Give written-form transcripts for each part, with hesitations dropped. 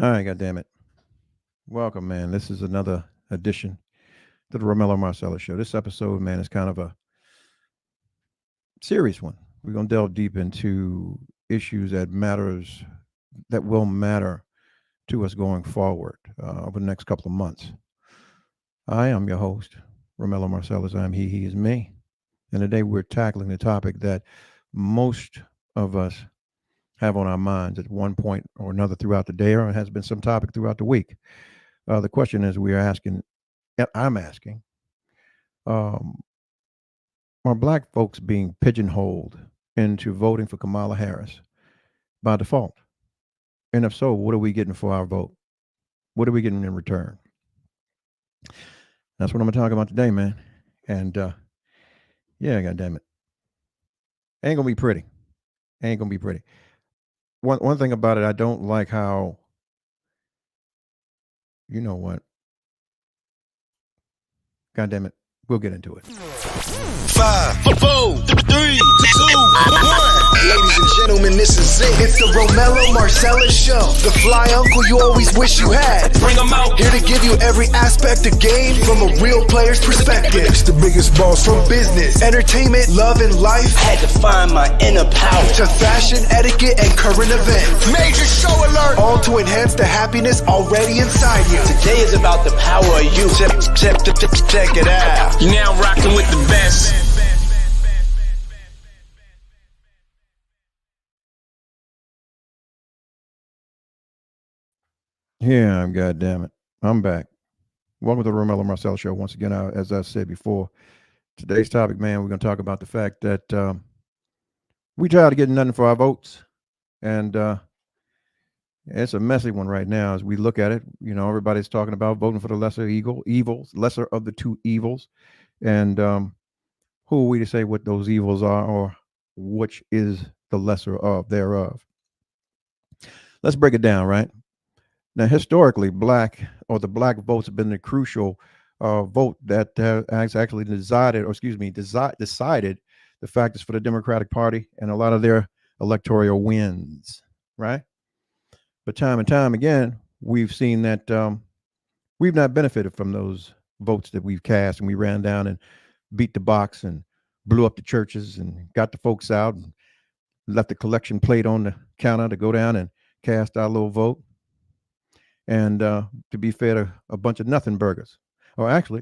All right, goddamn it. Welcome, man. This is another edition to the Romello Marcellus Show. This episode, man, is kind of a serious one. We're gonna delve deep into issues that will matter to us going forward over the next couple of months. I am your host, Romello Marcellus. I'm he is me. And today we're tackling the topic that most of us have on our minds at one point or another throughout the day, or it has been some topic throughout the week. The question is, I'm asking, um, are black folks being pigeonholed into voting for Kamala Harris by default? And if so, what are we getting for our vote? What are we getting in return? That's what I'm going to talk about today, man. And yeah, goddamn it, ain't gonna be pretty. Ain't gonna be pretty. One thing about it, I don't like how. You know what? God damn it. We'll get into it. 5, 4, 3, 2, 1. Ladies and gentlemen, this is it. It's the Romello Marcellus Show. The fly uncle you always wish you had. Bring them out. Here to give you every aspect of game from a real player's perspective. It's the biggest boss From business, entertainment, love, and life, Had to find my inner power. to fashion, etiquette, and current events. Major show alert. All to enhance the happiness already inside you. Today is about the power of you. Check it out. You're now rocking with the best. Yeah, God damn it. I'm back. Welcome to the Romello Marcel Show. Once again, as I said before, today's topic, man, we're going to talk about the fact that we tired of getting nothing for our votes. And it's a messy one right now as we look at it. You know, everybody's talking about voting for the lesser of the two evils. And who are we to say what those evils are or which is the lesser of thereof? Let's break it down, right? Now, historically, the black votes have been the crucial vote that has actually decided the factors for the Democratic Party and a lot of their electoral wins, right? But time and time again, we've seen that we've not benefited from those votes that we've cast, and we ran down and beat the box and blew up the churches and got the folks out and left the collection plate on the counter to go down and cast our little vote. And to be fair to a bunch of nothing burgers, or actually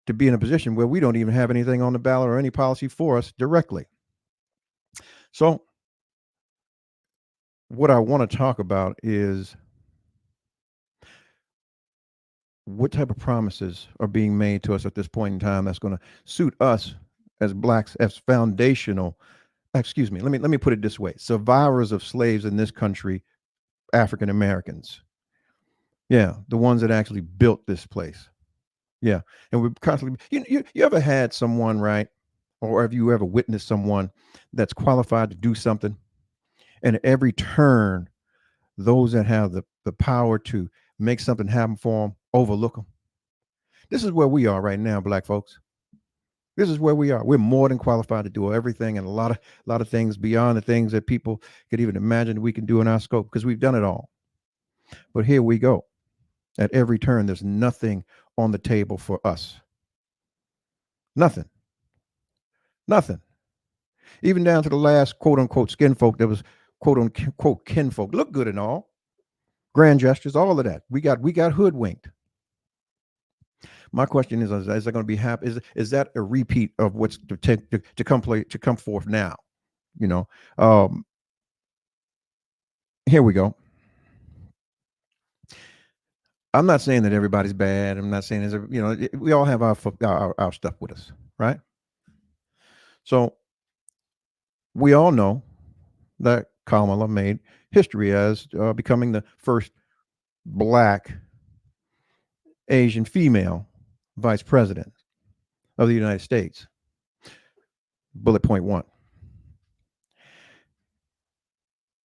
to be in a position where we don't even have anything on the ballot or any policy for us directly. So what I want to talk about is what type of promises are being made to us at this point in time that's going to suit us as blacks as foundational. Excuse me. Let me put it this way: survivors of slaves in this country, African Americans. Yeah, the ones that actually built this place. Yeah, and we're constantly. You ever had someone, right, or have you ever witnessed someone that's qualified to do something, and at every turn, those that have the power to make something happen for them overlook them? This is where we are right now, black folks. This is where we are. We're more than qualified to do everything, and a lot of things beyond the things that people could even imagine we can do in our scope, because we've done it all. But here we go. At every turn, there's nothing on the table for us. Nothing. Nothing. Even down to the last quote unquote skin folk that was quote unquote kinfolk. Look good and all. Grand gestures, all of that. We got hoodwinked. My question is that going to be happy? Is that a repeat of what's to come forth now? You know, here we go. I'm not saying that everybody's bad. I'm not saying we all have our stuff with us, right? So we all know that Kamala made history as becoming the first black Asian female vice president of the United States. Bullet point one: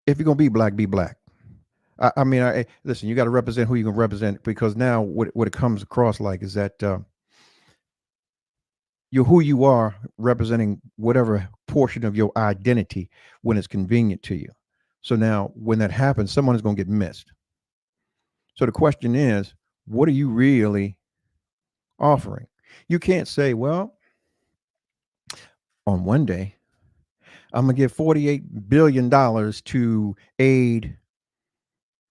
if you're gonna be black, be black. I mean, listen, you got to represent who you can represent, because now what it comes across like is that you're who you are, representing whatever portion of your identity when it's convenient to you. So now when that happens, someone is going to get missed. So the question is, what are you really offering? You can't say, well, on one day, I'm going to give $48 billion to aid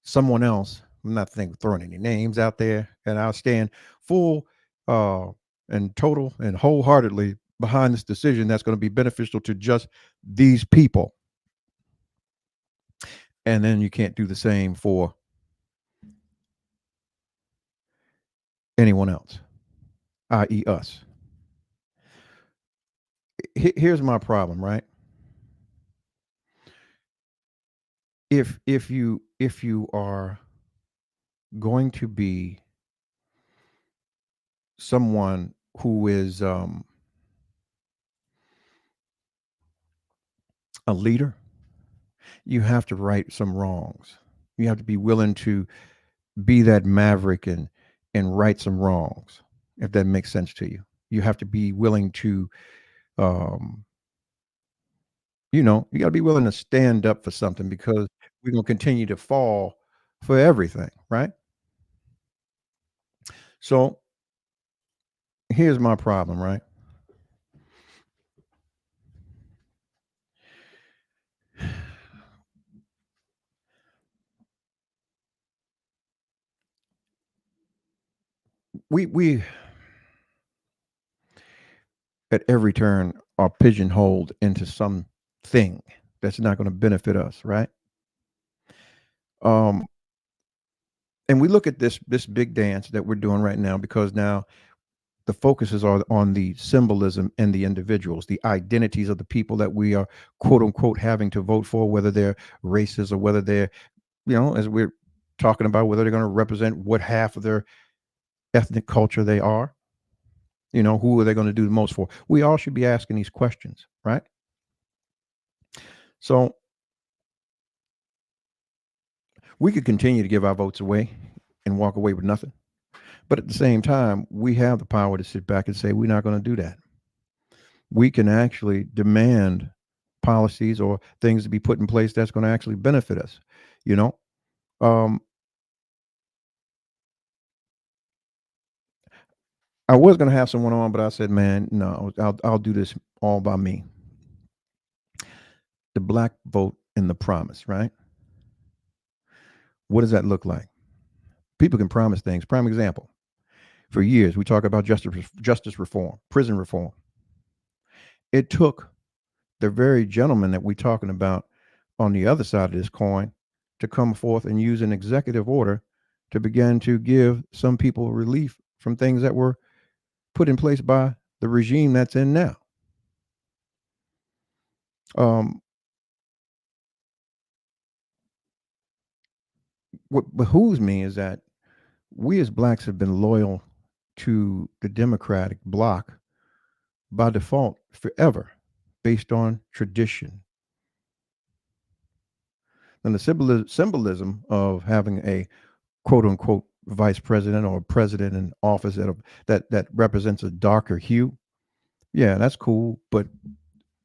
someone else. I'm not throwing any names out there, and I'll stand full uh, and total and wholeheartedly behind this decision that's going to be beneficial to just these people. And then you can't do the same for anyone else, i.e., us. Here's my problem, right? If you are going to be someone who is a leader, you have to right some wrongs. You have to be willing to be that maverick and right some wrongs, if that makes sense to you. You have to be willing to, um, you got to be willing to stand up for something because we're going to continue to fall for everything, right? So here's my problem, right? We at every turn are pigeonholed into something that's not going to benefit us, right? Um, and we look at this big dance that we're doing right now because now the focus is on the symbolism and the individuals, the identities of the people that we are quote unquote having to vote for, whether they're racist or whether they're, as we're talking about, whether they're going to represent what half of their ethnic culture they are. Who are they going to do the most for? We all should be asking these questions, right? So we could continue to give our votes away and walk away with nothing. But at the same time, we have the power to sit back and say, we're not going to do that. We can actually demand policies or things to be put in place that's going to actually benefit us. You know, um, I was going to have someone on, but I said, man, no, I'll do this all by me. The black vote and the promise, right? What does that look like? People can promise things. Prime example. For years, we talk about justice reform, prison reform. It took the very gentleman that we're talking about on the other side of this coin to come forth and use an executive order to begin to give some people relief from things that were put in place by the regime that's in now. Um, what behooves me is that we as blacks have been loyal to the Democratic bloc by default forever, based on tradition. And the symbolism of having a quote unquote vice president or president in office that represents a darker hue, yeah, that's cool. But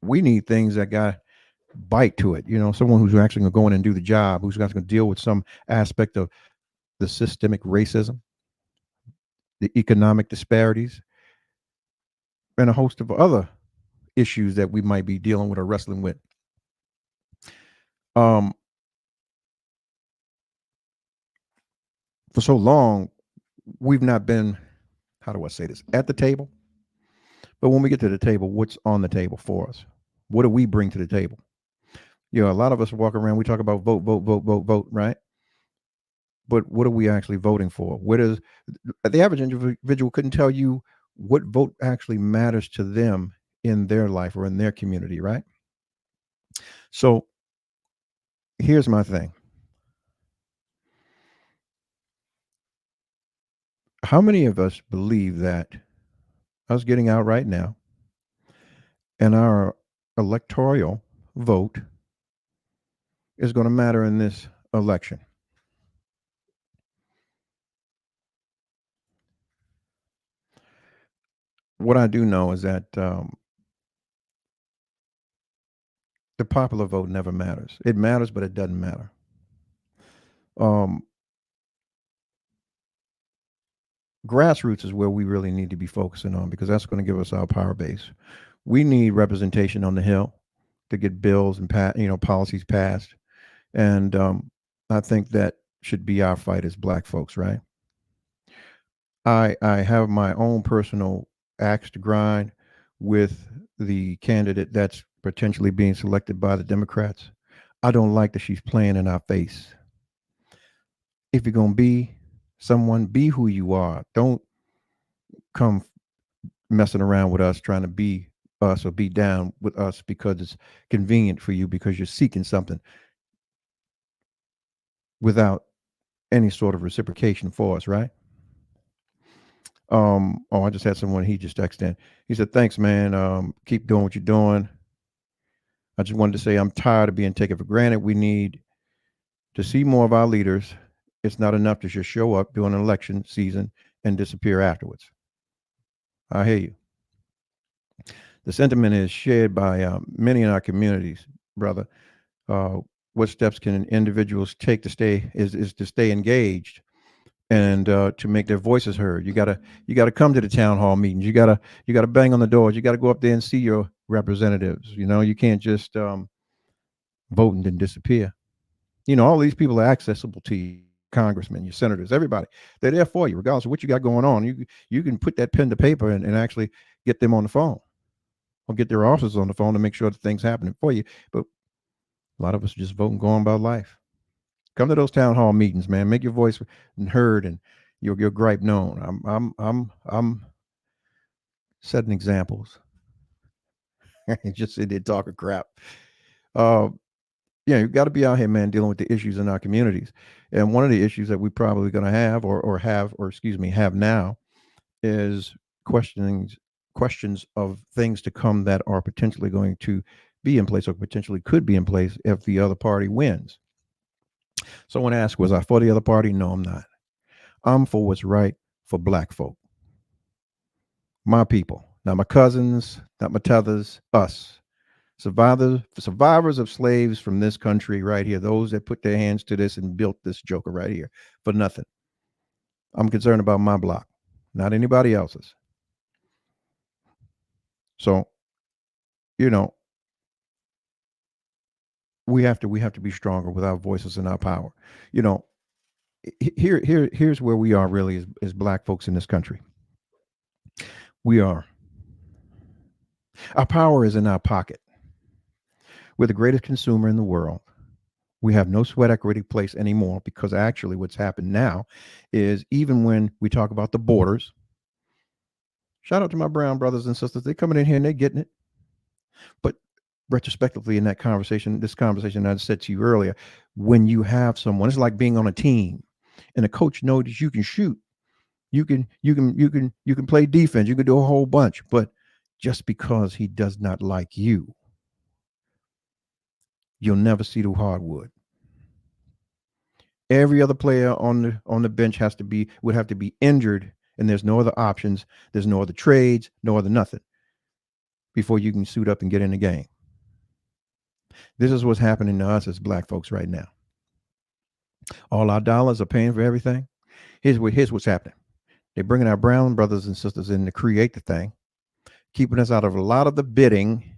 we need things that got bite to it. Someone who's actually going to go in and do the job, who's going to deal with some aspect of the systemic racism, the economic disparities, and a host of other issues that we might be dealing with or wrestling with. Um, for so long, we've not been, how do I say this, at the table. But when we get to the table, what's on the table for us? What do we bring to the table? A lot of us walk around, we talk about vote, vote, vote, vote, vote, right? But what are we actually voting for? What is the average individual couldn't tell you what vote actually matters to them in their life or in their community, right? So here's my thing. How many of us believe that us getting out right now and our electoral vote is going to matter in this election? What I do know is that the popular vote never matters. It matters, but it doesn't matter. Um, Grassroots is where we really need to be focusing on because that's going to give us our power base. We need representation on the Hill to get bills and policies passed, and I think that should be our fight as Black folks, right? I have my own personal axe to grind with the candidate that's potentially being selected by the Democrats. I don't like that she's playing in our face. If you're gonna be someone, be who you are. Don't come messing around with us trying to be us or be down with us because it's convenient for you because you're seeking something without any sort of reciprocation for us, right? I just had someone, he just texted in. He said, "Thanks, man. Keep doing what you're doing. I just wanted to say I'm tired of being taken for granted. We need to see more of our leaders. It's not enough to just show up during an election season and disappear afterwards." I hear you. The sentiment is shared by many in our communities, brother. Uh, what steps can individuals take to stay is to stay engaged and to make their voices heard. You gotta come to the town hall meetings. You gotta bang on the doors. You gotta go up there and see your representatives. You can't just vote and then disappear. All these people are accessible to you. Congressmen, your senators, everybody. They're there for you, regardless of what you got going on. You can put that pen to paper and actually get them on the phone or get their officers on the phone to make sure that things happening for you. But a lot of us just vote and go on about life. Come to those town hall meetings, man. Make your voice heard and your gripe known. I'm setting examples. Just sitting there talking crap. Uh, yeah, you got to be out here, man, dealing with the issues in our communities. And one of the issues that we probably going to have, have now, is questions of things to come that are potentially going to be in place or potentially could be in place if the other party wins. Someone asked, was I for the other party? No, I'm not. I'm for what's right for Black folk, my people, not my cousins, not my tethers, us. Survivors of slaves from this country right here, those that put their hands to this and built this joker right here for nothing. I'm concerned about my block, not anybody else's. So, you know, we have to be stronger with our voices and our power. You know, here's where we are really as Black folks in this country. We are Our power is in our pocket. We're the greatest consumer in the world. We have no sweat equity place anymore because actually what's happened now is even when we talk about the borders, shout out to my brown brothers and sisters, they're coming in here and they're getting it. But retrospectively in this conversation I said to you earlier, when you have someone, it's like being on a team and a coach knows that you can shoot. You can play defense, you can do a whole bunch, but just because he does not like you, you'll never see the hardwood. Every other player on the bench would have to be injured, and there's no other options. There's no other trades, no other nothing before you can suit up and get in the game. This is what's happening to us as Black folks right now. All our dollars are paying for everything. Here's what's happening. They're bringing our brown brothers and sisters in to create the thing, keeping us out of a lot of the bidding.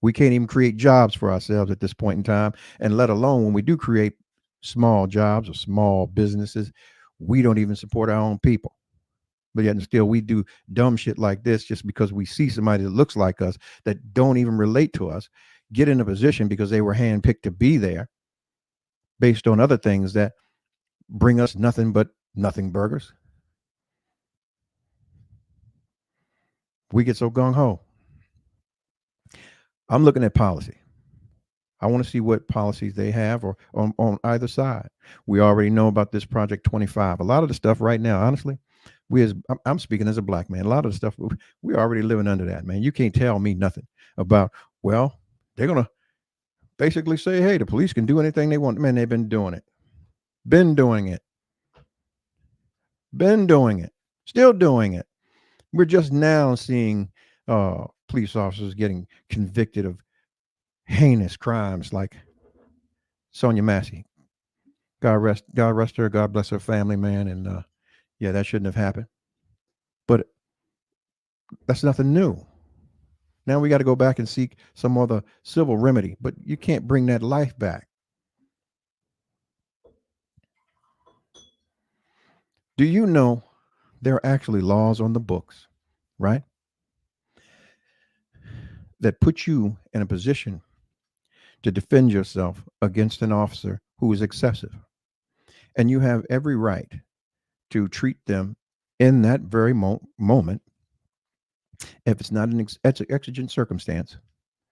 We can't even create jobs for ourselves at this point in time, and let alone when we do create small jobs or small businesses, we don't even support our own people. But yet and still we do dumb shit like this just because we see somebody that looks like us that don't even relate to us get in a position because they were handpicked to be there based on other things that bring us nothing but nothing burgers. We get so gung-ho. I'm looking at policy. I want to see what policies they have or on either side. We already know about this Project 25. A lot of the stuff right now, honestly, I'm speaking as a Black man. A lot of the stuff we're already living under that, man. You can't tell me nothing about, well, they're going to basically say, hey, the police can do anything they want. Man, they've been doing it. Been doing it. Still doing it. We're just now seeing police officers getting convicted of heinous crimes like Sonia Massey. God rest her. God bless her family, man. And yeah, that shouldn't have happened. But that's nothing new. Now we got to go back and seek some other civil remedy, but you can't bring that life back. Do you know there are actually laws on the books, right, that put you in a position to defend yourself against an officer who is excessive? And you have every right to treat them in that very moment, if it's not an exigent circumstance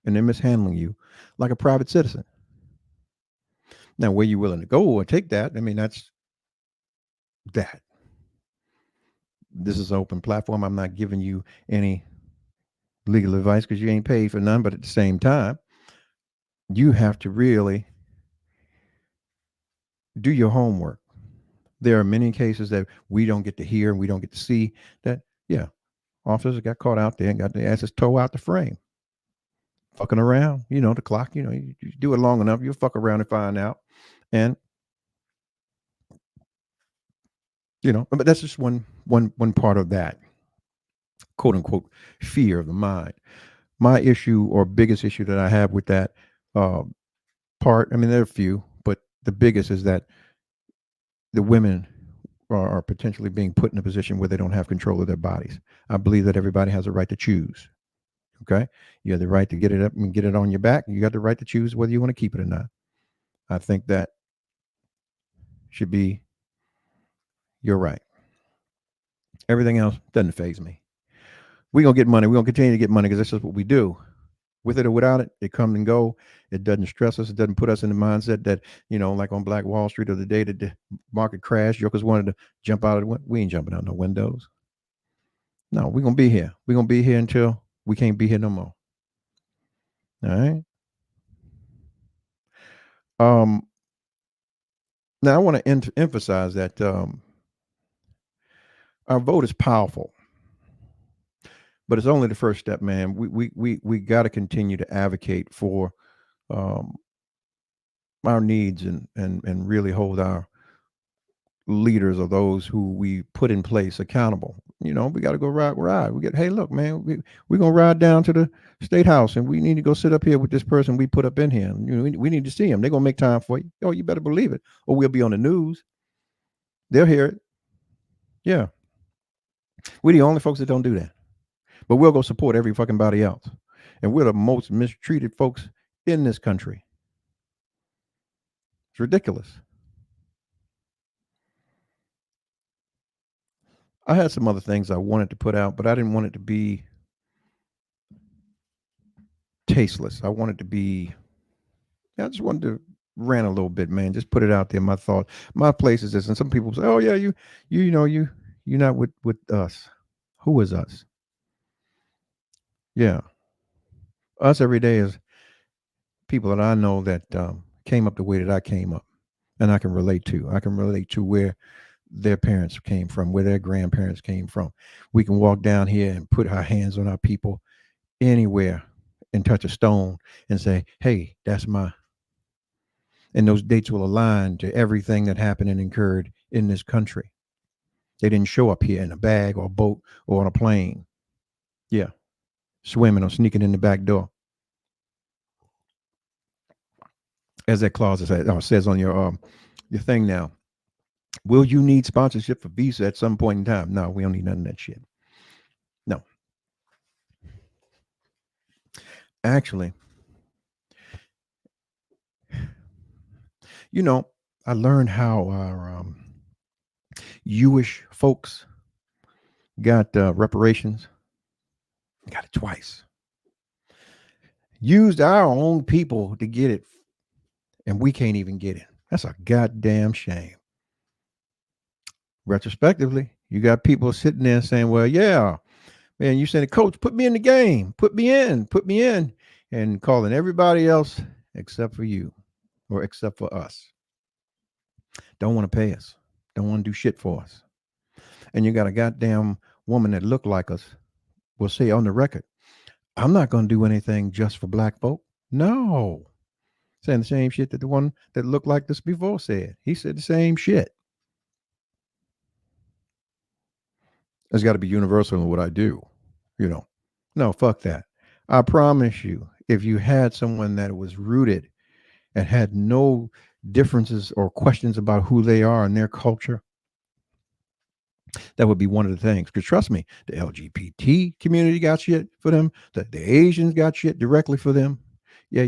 and they're mishandling you, like a private citizen. Now, where you willing to go or take that, I mean, that's that. This is an open platform. I'm not giving you any legal advice because you ain't paid for none. But at the same time, you have to really do your homework. There are many cases that we don't get to hear and we don't get to see that, yeah, officers got caught out there and got their asses towed out the frame. Fucking around, the clock, you do it long enough, you'll fuck around and find out. And, but that's just one part of that, quote unquote, fear of the mind. My issue or biggest issue that I have with that part, I mean, there are a few, but the biggest is that the women are potentially being put in a position where they don't have control of their bodies. I believe that everybody has a right to choose. Okay. You have the right to get it up and get it on your back. You got the right to choose whether you want to keep it or not. I think that should be your right. Everything else doesn't faze me. We're going to get money. We're going to continue to get money because that's just what we do. With it or without it, it comes and go. It doesn't stress us. It doesn't put us in the mindset that, like on Black Wall Street or the day that the market crashed, jokers wanted to jump out of the window. We ain't jumping out no windows. No, we're going to be here. We're going to be here until we can't be here no more. All right. Now I want to emphasize that our vote is powerful, but it's only the first step, man. We got to continue to advocate for our needs and really hold our leaders or those who we put in place accountable. We got to go ride. Hey, look, man, we're going to ride down to the state house and we need to go sit up here with this person we put up in here. We need to see them. They're going to make time for you. Oh, you better believe it. Or we'll be on the news. They'll hear it. Yeah. We're the only folks that don't do that. But we'll go support every fucking body else. And we're the most mistreated folks in this country. It's ridiculous. I had some other things I wanted to put out, but I didn't want it to be tasteless. I wanted to be, I just wanted to rant a little bit, man. Just put it out there. My thought, my place is this. And some people say, oh yeah, you're not with us. Who is us? Yeah. Us every day is people that I know that came up the way that I came up and I can relate to. I can relate to where their parents came from, where their grandparents came from. We can walk down here and put our hands on our people anywhere and touch a stone and say, hey, that's my. And those dates will align to everything that happened and occurred in this country. They didn't show up here in a bag or a boat or on a plane. Yeah. Swimming or sneaking in the back door. As that clause says on your thing now. Will you need sponsorship for Visa at some point in time? No, we don't need none of that shit. No. Actually, I learned how our Jewish folks got reparations. Got it twice. Used our own people to get it, and we can't even get it. That's a goddamn shame. Retrospectively, you got people sitting there saying, well, yeah, man, you said, coach, put me in the game, put me in, and calling everybody else except for you or except for us. Don't want to pay us. Don't want to do shit for us. And you got a goddamn woman that looked like us will say on the record, I'm not going to do anything just for black folk. No. Saying the same shit that the one that looked like this before said. He said the same shit. It's got to be universal in what I do. You know, no, fuck that. I promise you, if you had someone that was rooted and had no differences or questions about who they are and their culture, that would be one of the things. Because trust me, the LGBT community got shit for them. The Asians got shit directly for them. Yeah.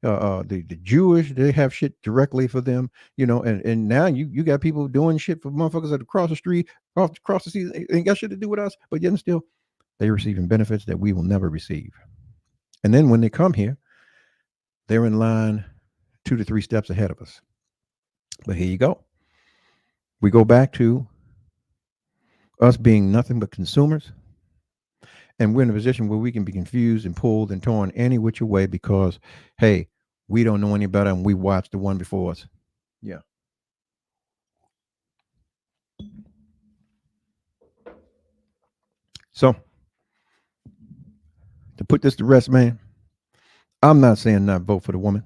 The Jewish, they have shit directly for them. And now you got people doing shit for motherfuckers that across the street, across the sea, ain't got shit to do with us. But yet and still, they're receiving benefits that we will never receive. And then when they come here, they're in line 2 to 3 steps ahead of us. But here you go. We go back to us being nothing but consumers. And we're in a position where we can be confused and pulled and torn any which way because, hey, we don't know any better and we watched the one before us. Yeah. So, to put this to rest, man, I'm not saying not vote for the woman.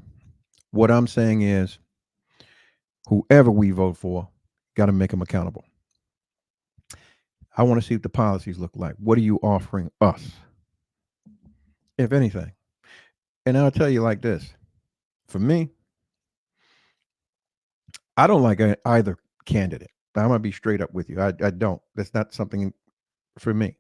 What I'm saying is, whoever we vote for, got to make them accountable. I want to see what the policies look like. What are you offering us, if anything? And I'll tell you like this. For me, I don't like either candidate. I'm going to be straight up with you. I don't. That's not something for me.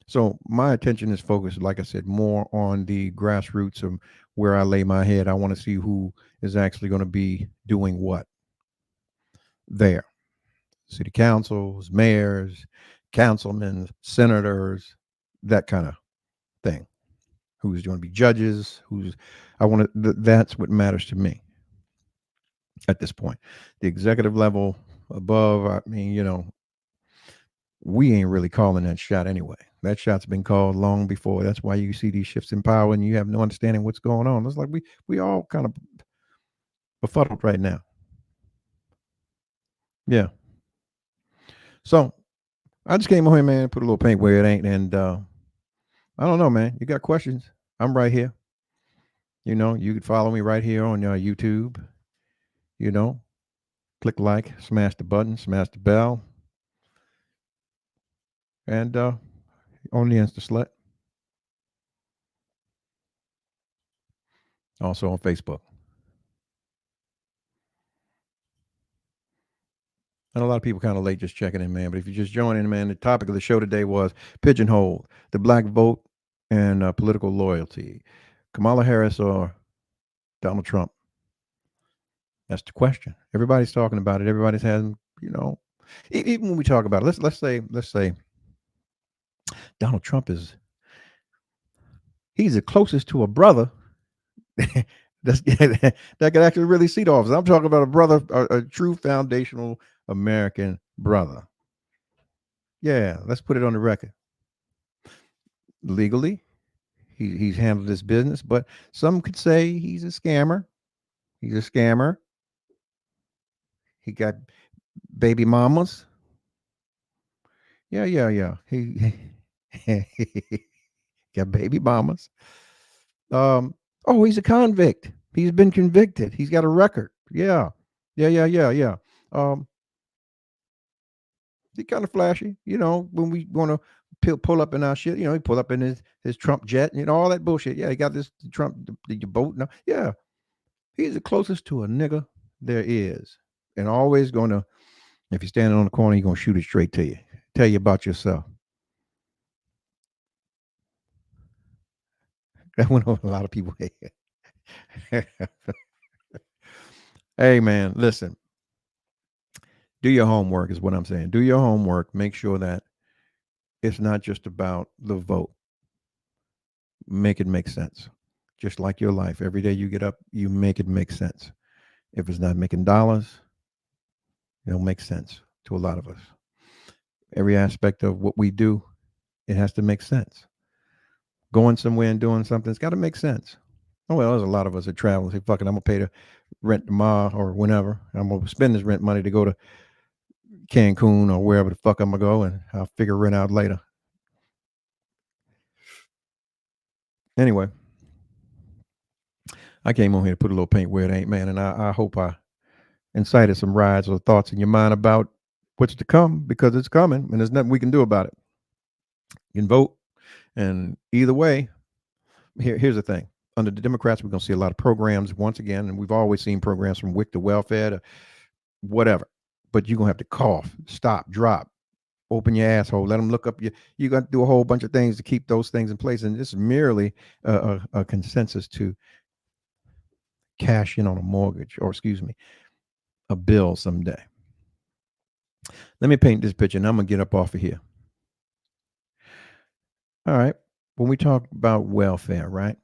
So my attention is focused, like I said, more on the grassroots of where I lay my head. I want to see who is actually going to be doing what there. City councils, mayors, councilmen, senators, that kind of thing. Who's going to be judges? That's what matters to me at this point. The executive level above, I mean, we ain't really calling that shot anyway. That shot's been called long before. That's why you see these shifts in power and you have no understanding what's going on. It's like we all kind of befuddled right now. Yeah. So I just came on here, man, put a little paint where it ain't. And I don't know, man. You got questions? I'm right here. You can follow me right here on YouTube. Click like, smash the button, smash the bell. And on the Insta-Slut. Also on Facebook. And a lot of people kind of late just checking in, man. But if you just join in, man, the topic of the show today was Pigeonholed, the black vote and political loyalty. Kamala Harris or Donald Trump? That's the question. Everybody's talking about it. Everybody's having, even when we talk about it, let's say Donald Trump he's the closest to a brother that could actually really seat office. I'm talking about a brother, a true foundational American brother. Yeah, let's put it on the record. Legally, he's handled this business, but some could say he's a scammer. He's a scammer. He got baby mamas. Yeah. He got baby mamas. He's a convict. He's been convicted. He's got a record. Yeah. He's kind of flashy, when we want to pull up in our shit, he pull up in his Trump jet, all that bullshit. Yeah, he got this Trump the boat. No, yeah. He's the closest to a nigga there is. And always gonna, if you're standing on the corner, he's gonna shoot it straight to you. Tell you about yourself. That went over a lot of people's head. Hey, man, listen. Do your homework is what I'm saying. Do your homework. Make sure that it's not just about the vote. Make it make sense. Just like your life. Every day you get up, you make it make sense. If it's not making dollars, it don't make sense to a lot of us. Every aspect of what we do, it has to make sense. Going somewhere and doing something, it's got to make sense. Oh, well, there's a lot of us that travel and say, fuck it, I'm going to pay the rent tomorrow or whenever. I'm going to spend this rent money to go to Cancun or wherever the fuck I'm going to go, and I'll figure rent out later. Anyway, I came on here to put a little paint where it ain't, man, and I hope I incited some rides or thoughts in your mind about what's to come, because it's coming and there's nothing we can do about it. You can vote, and either way, here's the thing. Under the Democrats, we're going to see a lot of programs once again, and we've always seen programs from WIC to welfare to whatever. But you're going to have to cough, stop, drop, open your asshole, let them look up your. You got to do a whole bunch of things to keep those things in place, and this is merely a consensus to cash in on a mortgage, or excuse me, a bill someday. Let me paint this picture, and I'm gonna get up off of here. All right. When we talk about welfare, right?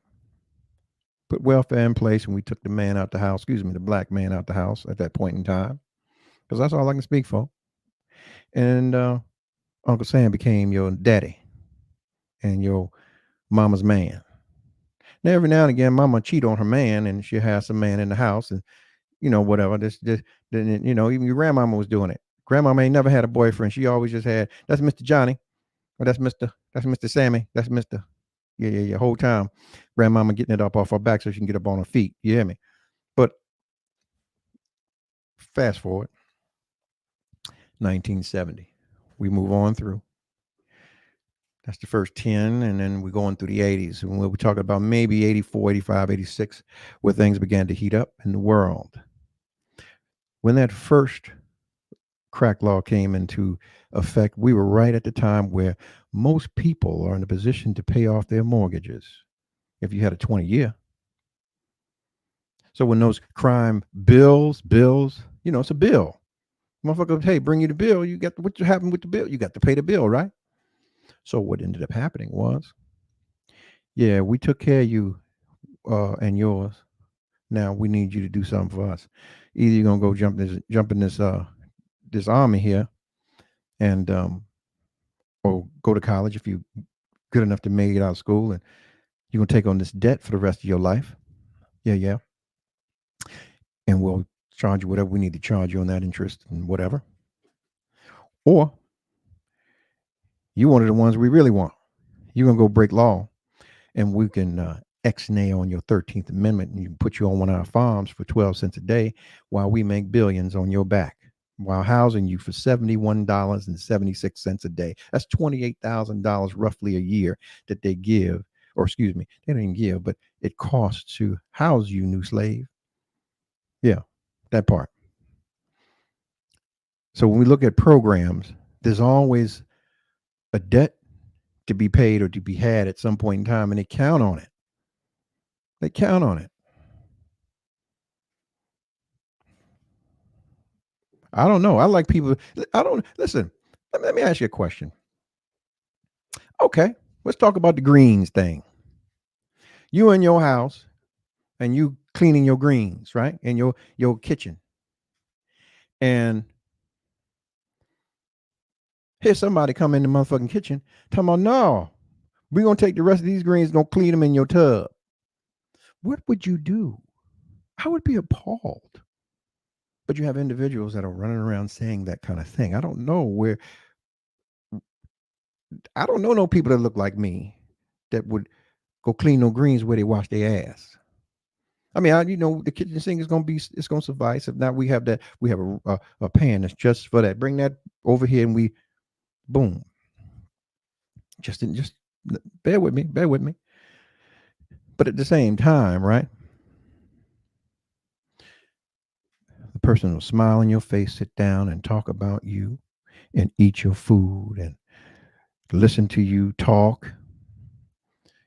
Put welfare in place, and we took the man out the house. Excuse me, the black man out the house at that point in time, because that's all I can speak for. And Uncle Sam became your daddy and your mama's man. Now, every now and again, mama cheat on her man, and she has some man in the house, and whatever. This, even your grandmama was doing it. Grandmama ain't never had a boyfriend. She always just had, that's Mr. Johnny, or that's Mr. Sammy, that's Mr. Yeah. Whole time, grandmama getting it up off her back so she can get up on her feet. You hear me? But fast forward, 1970, we move on through. That's the first 10, and then we're going through the 80s. And we're talking about maybe 84, 85, 86, where things began to heat up in the world. When that first crack law came into effect, we were right at the time where most people are in a position to pay off their mortgages if you had a 20-year. So when those crime bills, it's a bill. Motherfucker, hey, bring you the bill. You got what happened with the bill? You got to pay the bill, right? So what ended up happening was, yeah, we took care of you and yours. Now we need you to do something for us. Either you're gonna go jump in this army here, and or go to college if you're good enough to make it out of school, and you're gonna take on this debt for the rest of your life. Yeah. And we'll charge you whatever we need to charge you on that interest and whatever. Or you one of the ones we really want. You're gonna go break law, and we can X-nay on your 13th Amendment, and you can put you on one of our farms for 12 cents a day while we make billions on your back, while housing you for $71.76 a day. That's $28,000 roughly a year that they give, or excuse me, they don't even give, but it costs to house you, new slave. Yeah, that part. So when we look at programs, there's always a debt to be paid or to be had at some point in time, and they count on it. They count on it. I don't know. I like people. I don't listen. Let me ask you a question. Okay, let's talk about the greens thing. You in your house and you cleaning your greens, right? In your kitchen. And here's somebody come in the motherfucking kitchen talking about, no, we're gonna take the rest of these greens, gonna clean them in your tub. What would you do? I would be appalled. But you have individuals that are running around saying that kind of thing. I don't know no people that look like me that would go clean no greens where they wash their ass. I mean, the kitchen sink is gonna suffice. If not, we have a pan that's just for that. Bring that over here, and we, boom. Just bear with me. But at the same time, right? The person will smile in your face, sit down, and talk about you, and eat your food, and listen to you talk.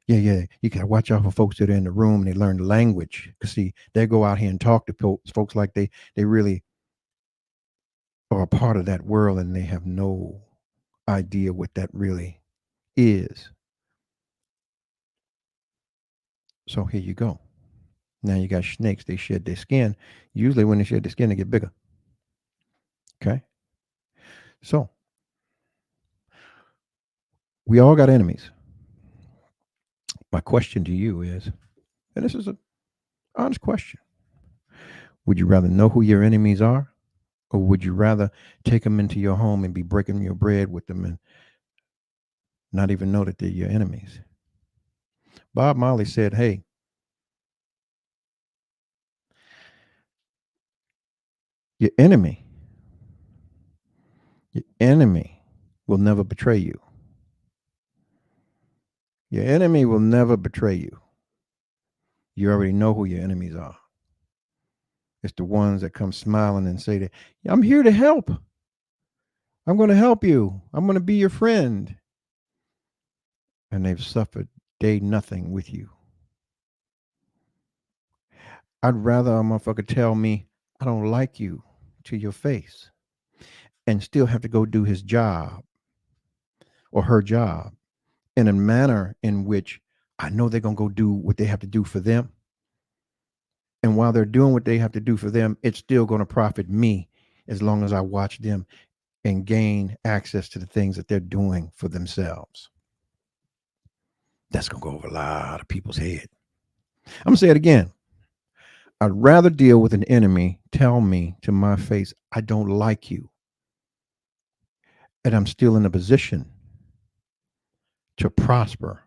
Yeah. You got to watch out for folks that are in the room and they learn the language. Because, see, they go out here and talk to folks like they really are a part of that world, and they have no idea what that really is. So here you go. Now you got snakes. They shed their skin. Usually when they shed their skin, they get bigger. Okay? So we all got enemies. My question to you is, and this is an honest question, would you rather know who your enemies are, or would you rather take them into your home and be breaking your bread with them and not even know that they're your enemies? Bob Marley said, hey, your enemy will never betray you. Your enemy will never betray you. You already know who your enemies are. It's the ones that come smiling and say that, I'm here to help. I'm going to help you. I'm going to be your friend. And they've suffered day nothing with you. I'd rather a motherfucker tell me I don't like you to your face and still have to go do his job or her job in a manner in which I know they're going to go do what they have to do for them. And while they're doing what they have to do for them, it's still going to profit me as long as I watch them and gain access to the things that they're doing for themselves. That's going to go over a lot of people's head. I'm going to say it again. I'd rather deal with an enemy tell me to my face, I don't like you. And I'm still in a position to prosper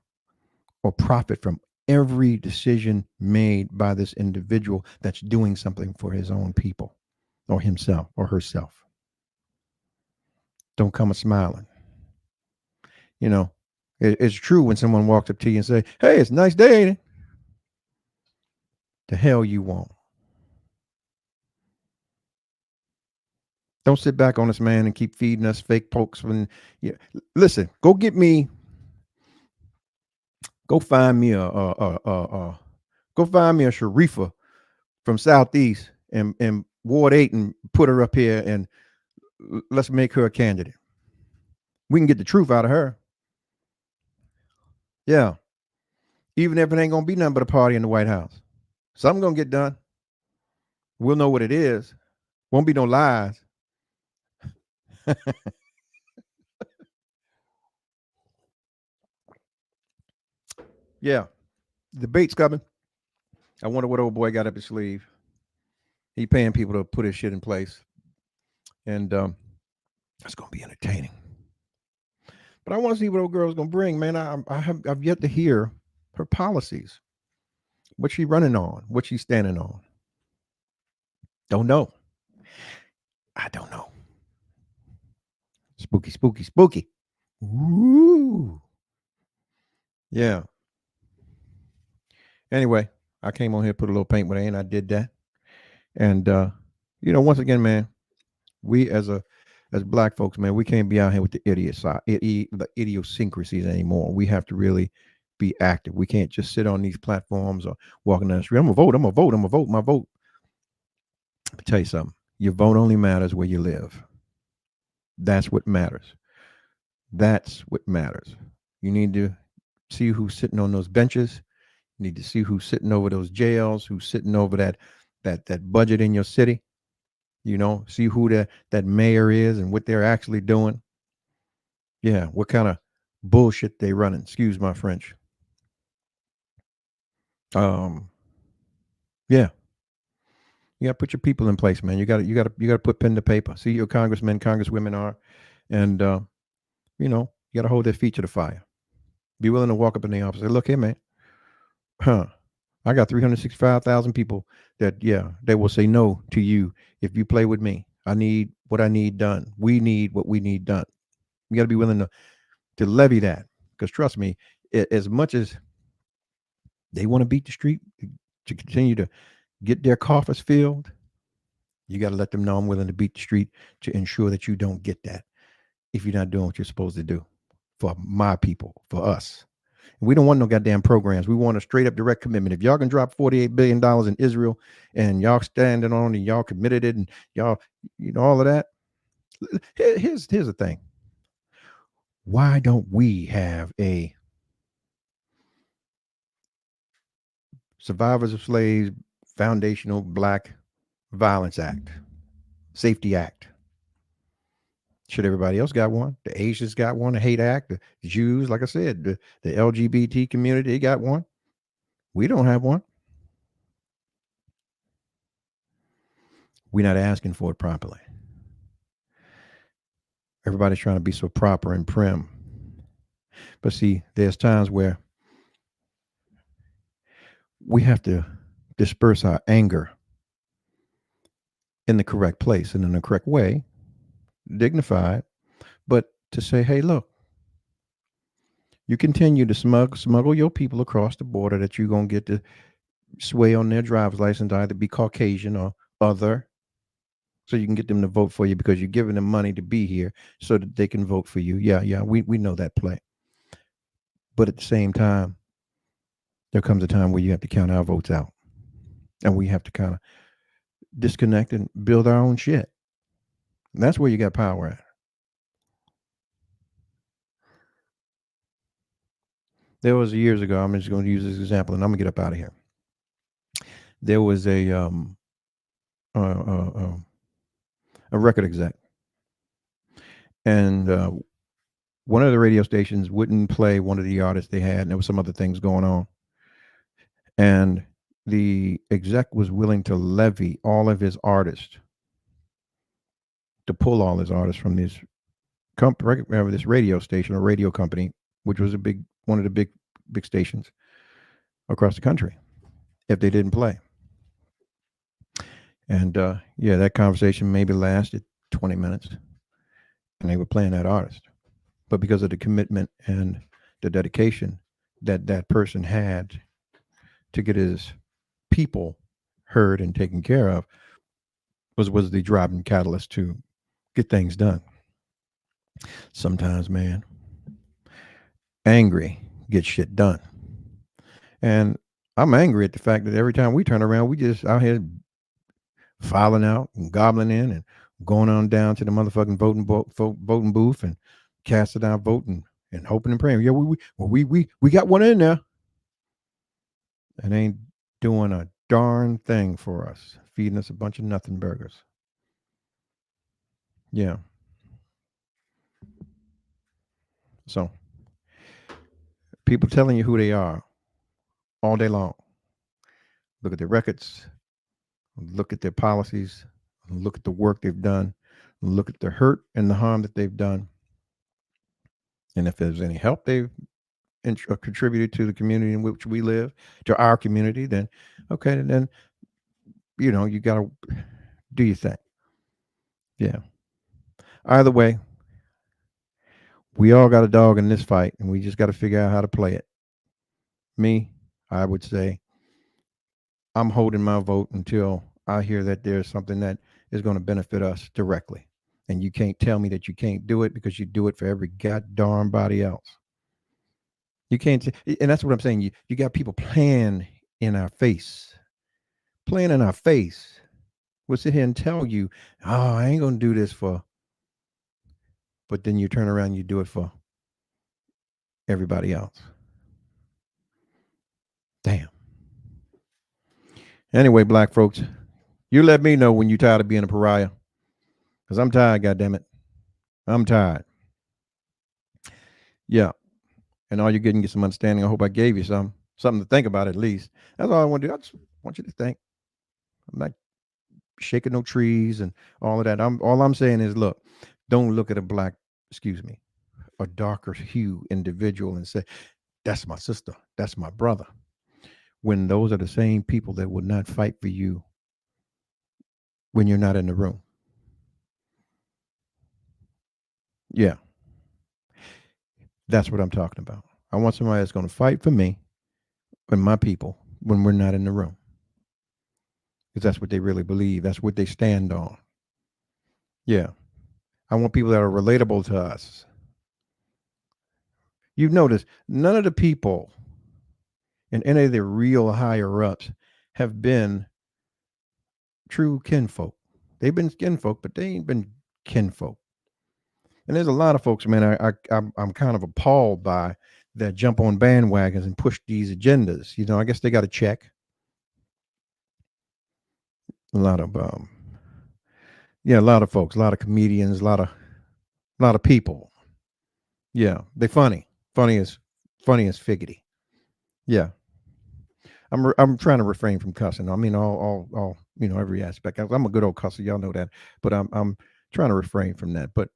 or profit from every decision made by this individual that's doing something for his own people or himself or herself. Don't come a smiling. You know, it's true when someone walks up to you and say, hey, it's a nice day, ain't it? The hell you won't. Don't sit back on us, man, and keep feeding us fake pokes. Listen, go find me go find me a Sharifa from Southeast and Ward 8 and put her up here and let's make her a candidate. We can get the truth out of her. Yeah. Even if it ain't gonna be nothing but a party in the White House. Something gonna get done. We'll know what it is. Won't be no lies. Yeah. The debate's coming. I wonder what old boy got up his sleeve. He paying people to put his shit in place. And that's gonna be entertaining. But I want to see what old girl's gonna bring, man. I've yet to hear her policies. What she running on, what she's standing on. Don't know. I don't know. Spooky, spooky, spooky. Ooh. Yeah. Anyway, I came on here, put a little paint with it, and I did that. And once again, man, we as black folks, man, we can't be out here with the the idiosyncrasies anymore. We have to really be active. We can't just sit on these platforms or walking down the street. I'm gonna vote. My vote. Let me tell you something. Your vote only matters where you live. That's what matters. That's what matters. You need to see who's sitting on those benches. You need to see who's sitting over those jails, who's sitting over that budget in your city. See who that mayor is and what they're actually doing. Yeah, what kind of bullshit they running. Excuse my French. Yeah. You got to put your people in place, man. You got to put pen to paper. See your congressmen, congresswomen are, and you got to hold their feet to the fire. Be willing to walk up in the office and say, look here, man. I got 365,000 people that, they will say no to you if you play with me. I need what I need done. We need what we need done. You got to be willing to levy that, because trust me, as much as they want to beat the street to continue to get their coffers filled, you got to let them know I'm willing to beat the street to ensure that you don't get that if you're not doing what you're supposed to do for my people, for us. We don't want no goddamn programs. We want a straight up direct commitment. If y'all can drop $48 billion in Israel and y'all standing on it and y'all committed it and y'all, all of that. Here's the thing. Why don't we have a Survivors of Slaves Foundational Black Violence Act, Safety Act? Should everybody else got one? The Asians got one, the Hate Act, the Jews, like I said, the LGBT community, they got one. We don't have one. We're not asking for it properly. Everybody's trying to be so proper and prim. But see, there's times where we have to disperse our anger in the correct place and in the correct way, dignified, but to say, hey, look, You continue to smuggle your people across the border that you're gonna get to sway on their driver's license, either be Caucasian or other, so you can get them to vote for you because you're giving them money to be here so that they can vote for you. Yeah, yeah, we know that play. But at the same time, there comes a time where you have to count our votes out. And we have to kind of disconnect and build our own shit. And that's where you got power at. There was years ago, I'm just going to use this example and I'm going to get up out of here. There was uh, uh, uh, a record exec. And one of the radio stations wouldn't play one of the artists they had, and there was some other things going on. And the exec was willing to levy all of his artists, to pull all his artists from this this radio station or radio company, which was one of the big stations across the country, if they didn't play. And yeah, that conversation maybe lasted 20 minutes, and they were playing that artist. But because of the commitment and the dedication that that person had to get his people heard and taken care of, was the driving catalyst to get things done. Sometimes, man, angry gets shit done. And I'm angry at the fact that every time we turn around, we just out here filing out and gobbling in and going on down to the motherfucking voting booth and casting our vote and hoping and praying. Yeah, we got one in there. And ain't doing a darn thing for us, feeding us a bunch of nothing burgers. Yeah. So people telling you who they are all day long. Look at their records, look at their policies, look at the work they've done, look at the hurt and the harm that they've done. And if there's any help they've contributed to the community in which we live, to our community, then okay, then you know, you got to do your thing. Yeah. Either way, we all got a dog in this fight, and we just got to figure out how to play it. Me, I would say, I'm holding my vote until I hear that there's something that is going to benefit us directly. And you can't tell me that you can't do it because you do it for every goddamn body else. You can't, and that's what I'm saying. You got people playing in our face. We'll sit here and tell you, oh, I ain't going to do this for, but then you turn around and you do it for everybody else. Damn. Anyway, black folks, you let me know when you're tired of being a pariah. Because I'm tired, goddammit. I'm tired. Yeah. And all you're getting is some understanding. I hope I gave you something to think about at least. That's all I want to do. I just want you to think. I'm not shaking no trees and all of that. All I'm saying is, look, don't look at a darker hue individual and say, that's my sister, that's my brother. When those are the same people that would not fight for you when you're not in the room. Yeah. That's what I'm talking about. I want somebody that's going to fight for me and my people when we're not in the room. Because that's what they really believe. That's what they stand on. Yeah. I want people that are relatable to us. You've noticed none of the people and any of the real higher ups have been true kinfolk. They've been kinfolk, but they ain't been kinfolk. And there's a lot of folks, man, I'm kind of appalled by that jump on bandwagons and push these agendas. You know, I guess they got to check. A lot of folks, a lot of comedians, a lot of people. Yeah, they funny as figgity. Yeah. I'm trying to refrain from cussing. I mean, all every aspect. I'm a good old cusser, y'all know that. But I'm trying to refrain from that. But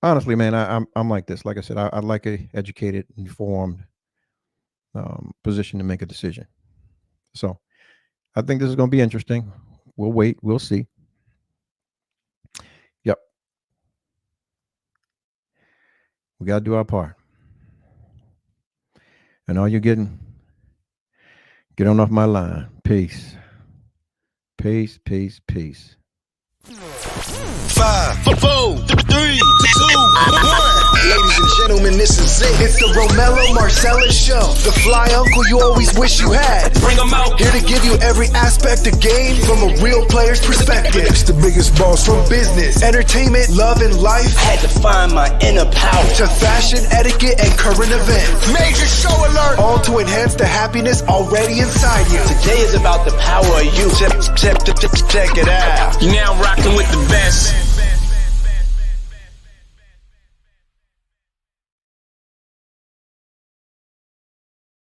honestly, man, I'm like this. Like I said, I like a educated, informed position to make a decision. So I think this is going to be interesting. We'll wait. We'll see. Yep. We got to do our part. And all you're getting, get on off my line. Peace. Peace, peace, peace. 5, 4, 3, 2, 1. Ladies and gentlemen, this is it. It's the Romello Marcellus Show, the fly uncle you always wish you had. Bring 'em out. Here to give you every aspect of game from a real player's perspective. It's the biggest boss From business, entertainment, love, and life, Had to find my inner power. to fashion, etiquette, and current events. Major show alert. All to enhance the happiness already inside you. Today is about the power of you. Check it out. You're now rocking with the best.